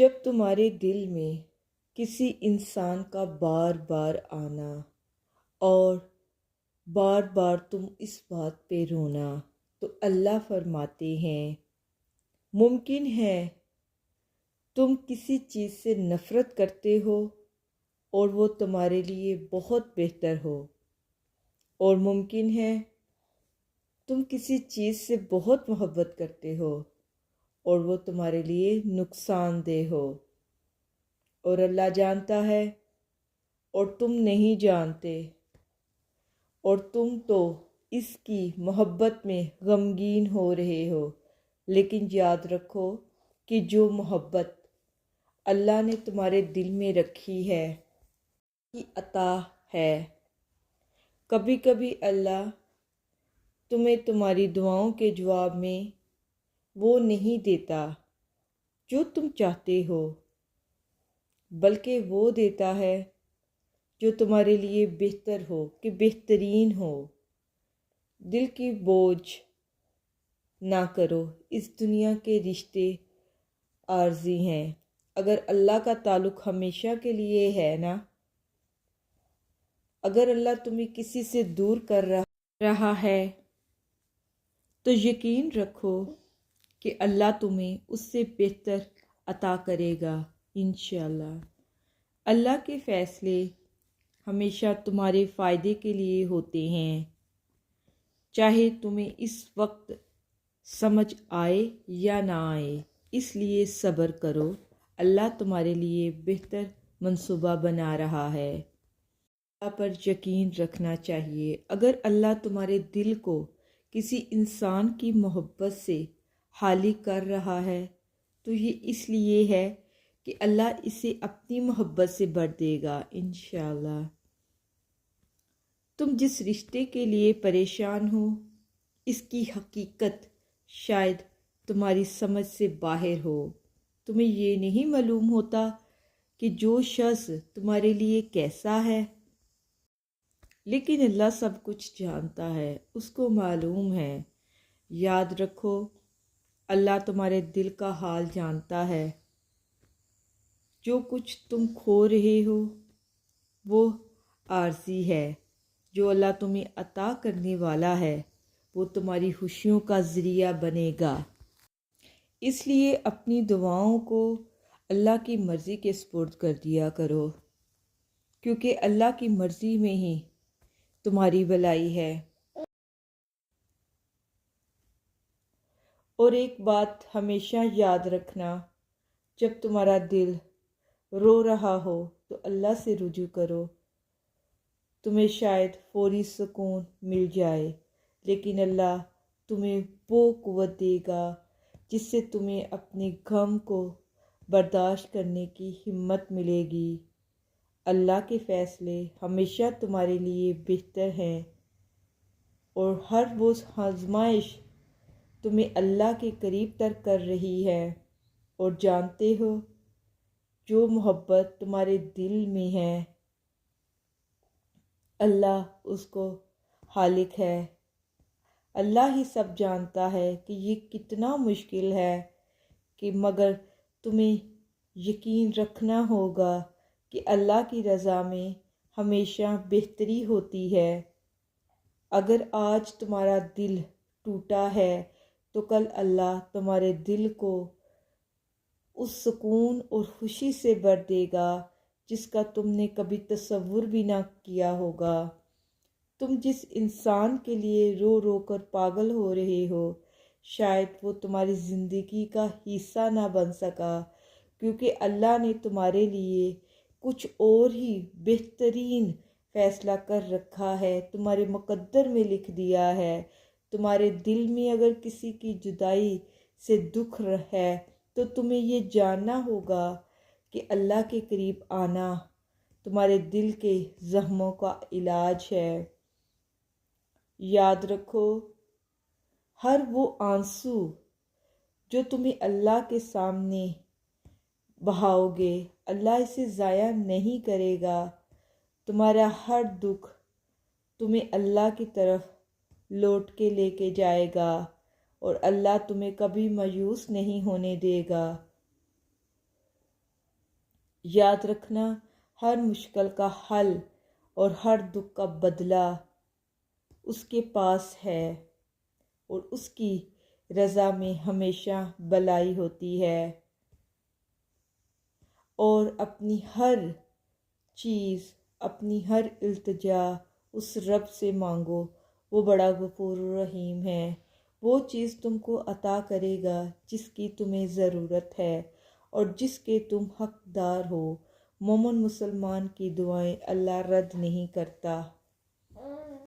جب تمہارے دل میں کسی انسان کا بار بار آنا اور بار بار تم اس بات پہ رونا، تو اللہ فرماتے ہیں ممکن ہے تم کسی چیز سے نفرت کرتے ہو اور وہ تمہارے لیے بہت بہتر ہو، اور ممکن ہے تم کسی چیز سے بہت محبت کرتے ہو اور وہ تمہارے لیے نقصان دہ ہو، اور اللہ جانتا ہے اور تم نہیں جانتے، اور تم تو اس کی محبت میں غمگین ہو رہے ہو۔ لیکن یاد رکھو کہ جو محبت اللہ نے تمہارے دل میں رکھی ہے کی عطا ہے۔ کبھی کبھی اللہ تمہیں تمہاری دعاؤں کے جواب میں وہ نہیں دیتا جو تم چاہتے ہو، بلکہ وہ دیتا ہے جو تمہارے لیے بہتر ہو، کہ بہترین ہو۔ دل کی بوجھ نہ کرو، اس دنیا کے رشتے عارضی ہیں۔ اگر اللہ کا تعلق ہمیشہ کے لیے ہے نا، اگر اللہ تمہیں کسی سے دور کر رہا ہے تو یقین رکھو کہ اللہ تمہیں اس سے بہتر عطا کرے گا انشاءاللہ۔ اللہ کے فیصلے ہمیشہ تمہارے فائدے کے لیے ہوتے ہیں، چاہے تمہیں اس وقت سمجھ آئے یا نہ آئے۔ اس لیے صبر کرو، اللہ تمہارے لیے بہتر منصوبہ بنا رہا ہے۔ اللہ پر یقین رکھنا چاہیے۔ اگر اللہ تمہارے دل کو کسی انسان کی محبت سے خالی کر رہا ہے تو یہ اس لیے ہے کہ اللہ اسے اپنی محبت سے بھر دے گا انشاءاللہ۔ تم جس رشتے کے لیے پریشان ہو، اس کی حقیقت شاید تمہاری سمجھ سے باہر ہو۔ تمہیں یہ نہیں معلوم ہوتا کہ جو شخص تمہارے لیے کیسا ہے، لیکن اللہ سب کچھ جانتا ہے، اس کو معلوم ہے۔ یاد رکھو اللہ تمہارے دل کا حال جانتا ہے۔ جو کچھ تم کھو رہے ہو وہ عارضی ہے، جو اللہ تمہیں عطا کرنے والا ہے وہ تمہاری خوشیوں کا ذریعہ بنے گا۔ اس لیے اپنی دعاؤں کو اللہ کی مرضی کے سپرد کر دیا کرو، کیونکہ اللہ کی مرضی میں ہی تمہاری بھلائی ہے۔ اور ایک بات ہمیشہ یاد رکھنا، جب تمہارا دل رو رہا ہو تو اللہ سے رجوع کرو۔ تمہیں شاید فوری سکون مل جائے، لیکن اللہ تمہیں وہ قوت دے گا جس سے تمہیں اپنے غم کو برداشت کرنے کی ہمت ملے گی۔ اللہ کے فیصلے ہمیشہ تمہارے لیے بہتر ہیں، اور ہر وہ آزمائش تمہیں اللہ کے قریب تر کر رہی ہے۔ اور جانتے ہو جو محبت تمہارے دل میں ہے اللہ اس کو خالق ہے۔ اللہ ہی سب جانتا ہے کہ یہ کتنا مشکل ہے، کہ مگر تمہیں یقین رکھنا ہوگا کہ اللہ کی رضا میں ہمیشہ بہتری ہوتی ہے۔ اگر آج تمہارا دل ٹوٹا ہے تو کل اللہ تمہارے دل کو اس سکون اور خوشی سے بھر دے گا جس کا تم نے کبھی تصور بھی نہ کیا ہوگا۔ تم جس انسان کے لیے رو رو کر پاگل ہو رہے ہو، شاید وہ تمہاری زندگی کا حصہ نہ بن سکا، کیونکہ اللہ نے تمہارے لیے کچھ اور ہی بہترین فیصلہ کر رکھا ہے، تمہارے مقدر میں لکھ دیا ہے۔ تمہارے دل میں اگر کسی کی جدائی سے دکھ ہے تو تمہیں یہ جاننا ہوگا کہ اللہ کے قریب آنا تمہارے دل کے زخموں کا علاج ہے۔ یاد رکھو ہر وہ آنسو جو تمہیں اللہ کے سامنے بہاؤ گے، اللہ اسے ضائع نہیں کرے گا۔ تمہارا ہر دکھ تمہیں اللہ کی طرف لوٹ کے لے کے جائے گا، اور اللہ تمہیں کبھی مایوس نہیں ہونے دے گا۔ یاد رکھنا ہر مشکل کا حل اور ہر دکھ کا بدلہ اس کے پاس ہے، اور اس کی رضا میں ہمیشہ بھلائی ہوتی ہے۔ اور اپنی ہر چیز، اپنی ہر التجا اس رب سے مانگو، وہ بڑا غفور رحیم ہے۔ وہ چیز تم کو عطا کرے گا جس کی تمہیں ضرورت ہے اور جس کے تم حقدار ہو۔ مومن مسلمان کی دعائیں اللہ رد نہیں کرتا۔